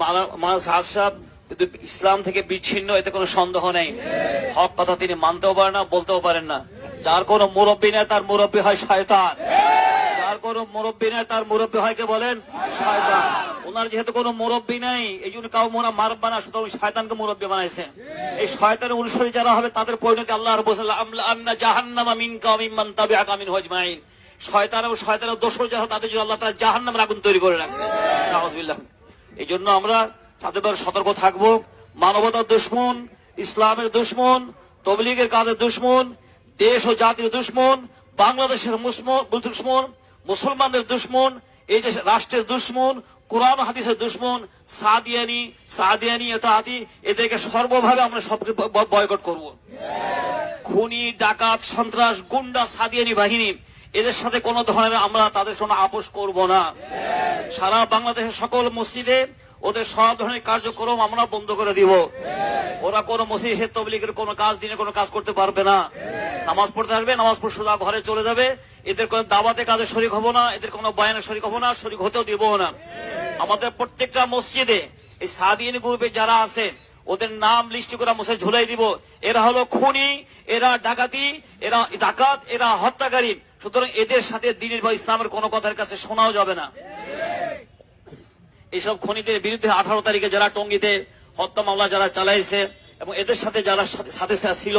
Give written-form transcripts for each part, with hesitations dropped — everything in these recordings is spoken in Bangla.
মাওলানা সাদ সাহেব কিন্তু ইসলাম থেকে বিচ্ছিন্ন, এতে কোনো সন্দেহ নেই। হক কথা তিনি মানতেও পারেন না, বলতেও পারেন না। যার কোনো মুরব্বী নেই তার মুরব্বী হয় শয়তান। যার কোনো মুরব্বী নেই তার মুরব্বী হয় কে বলেন? শয়তান। ওনার যেহেতু কোনো মুরব্বী নেই, এই জন্য কাউ মোনা মারবা না, সুতরাং শয়তানকে মুরব্বী বানাইছে। এই শয়তানের অনুসারী যারা হবে তাদের পরিণতি আল্লাহ বলছেন জাহান্নামা মিনকা ওয়া মিম্মান তাবিআকা মিনহুম আজমাইন। শয়তান এবং শয়তানের দোসর যারা, তাদের জন্য আল্লাহ তাআলা জাহান্নামের আগুন তৈরি করে রাখছে। নাউযুবিল্লাহ। এই জন্য আমরা তাদের সতর্ক থাকবো। মানবতার দুশমন, ইসলামের দুশমন, তবলিগের কাজের দুশমন, দেশ ও জাতির দুশমন, বাংলাদেশের দুশমন, মুসলমানদের দুশমন, এই দেশের রাষ্ট্রের দুশমন, কোরআন হাদিসের দুশমন, সাদিয়ানি এতাহাতি, এদেরকে সর্বভাবে আমরা সবকে বয়কট করব। খুনি, ডাকাত, সন্ত্রাস, গুন্ডা, সাদিয়ানি বাহিনী, এদের সাথে কোন ধরনের আমরা তাদের কোনো আপোষ করব না। সারা বাংলাদেশের সকল মসজিদে ওদের সব ধরনের কার্যক্রম আমরা বন্ধ করে দিব। ওরা কোন মসজিদে তবলিগের কোন কাজ, দিনে কোনো কাজ করতে পারবে না। নামাজ পড়তে আসবে, নামাজ পড়ে সোজা ঘরে চলে যাবে। এদের কোন দাওয়াতে কাজে শরীক হবো না, এদের কোন বয়ানে শরীক হবো না, শরীক হতেও দিব না। আমাদের প্রত্যেকটা মসজিদে এই সাদিয়ানি গ্রুপে যারা আছে ওদের নাম লিস্ট করে মসজিদে ঝুলাই দিব। এরা হলো খুনি, এরা ডাকাতি, এরা ডাকাত, এরা হত্যাকারী। সুতরাং এদের সাথে দ্বীনের বা ইসলামের কোন কথার কাছে শোনাও যাবে না। এইসব খুনিদের বিরুদ্ধে 18 তারিখে যারা টঙ্গীতে হত্যা মামলা যারা চালাইছে এবং এদের সাথে যারা সাথে ছিল,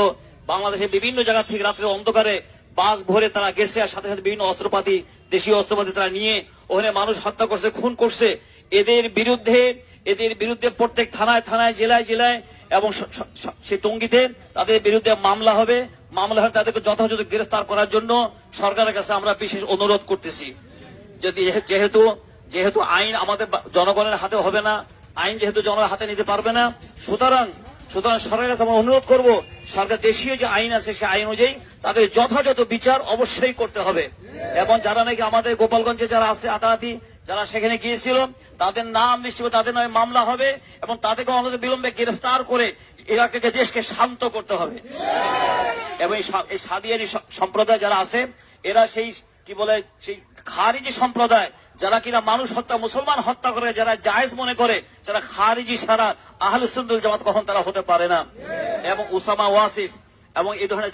বাংলাদেশের বিভিন্ন জায়গা থেকে রাত্রে অন্ধকারে বাস ভরে তারা গেছে, আর সাথে সাথে বিভিন্ন অস্ত্রপাতি, দেশীয় অস্ত্রপাতি তারা নিয়ে ওখানে মানুষ হত্যা করছে, খুন করছে। এদের বিরুদ্ধে প্রত্যেক থানায় জেলায় এবং সে টঙ্গীতে তাদের বিরুদ্ধে মামলা হবে। তাদেরকে যথাযথ গ্রেফতার করার জন্য সরকারের কাছে আমরা বিশেষ অনুরোধ করতেছি। যদি যেহেতু আইন আমাদের জনগণের হাতে হবে না, আইন যেহেতু জনগণের হাতে নিতে পারবে না, সুতরাং সরকারের কাছে আমরা অনুরোধ করব, সরকার দেশীয় যে আইন আছে সেই আইন অনুযায়ী তাদের যথাযথ বিচার অবশ্যই করতে হবে। এবং যারা নাকি আমাদের গোপালগঞ্জে যারা আছে আতাহাতি, যারা সেখানে গিয়েছিল, তাদের নাম নিশ্চিত, তাদের নামে মামলা হবে এবং তাদেরকে অনন্ত বিলম্বে গ্রেফতার করে ইরাককে, দেশকে শান্ত করতে হবে। এবং এই সাদিয়ানি সম্প্রদায় যারা আছে, এরা সেই সেই খারিজি সম্প্রদায়, যারা কিনা মানুষ হত্যা, মুসলমান হত্যা করে, যারা জায়েজ মনে করে, যারা খারিজি সারা আহলুস সুন্নাহ ওয়াল জামাত কখন তারা হতে পারে না। এবং উসামা ওয়াসিফ এবং এই ধরনের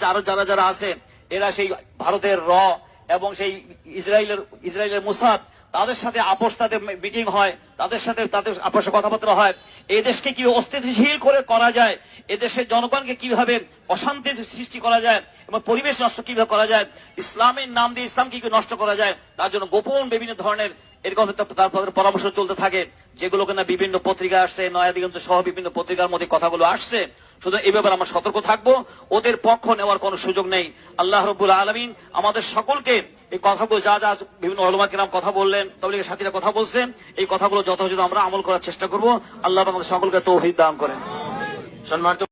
যারা আছে, এরা সেই ভারতের এবং সেই ইসরায়েলের মুসাদ, তাদের সাথে তাদের মিটিং হয়, তাদের আপোষে কথাবার্তা হয়। এই দেশকে কিভাবে অস্থিতিশীল করা যায়, এদেশের জনগণকে কিভাবে অশান্তি সৃষ্টি করা যায় এবং পরিবেশ নষ্ট কিভাবে করা যায়, ইসলামের নাম দিয়ে ইসলাম কিভাবে নষ্ট করা যায়, তার জন্য গোপন বিভিন্ন ধরনের এরকম তার পরামর্শ চলতে থাকে, যেগুলো কিনা বিভিন্ন পত্রিকা আসছে, নয়া দিগন্ত সহ বিভিন্ন পত্রিকার মধ্যে কথাগুলো আসছে। শুধু এই ব্যাপারে আমরা সতর্ক থাকবো, ওদের পক্ষ নেওয়ার কোন সুযোগ নেই। আল্লাহ রাব্বুল আলামিন আমাদের সকলকে এই কথাগুলো যা বিভিন্ন উলামা কিরাম কথা বললেন, তাবলীগের সাথীরা কথা বলছেন, এই কথাগুলো যথাযথ আমরা আমল করার চেষ্টা করব। আল্লাহ আমাদের সকলকে তৌফিক দান করেন। সম্মানিত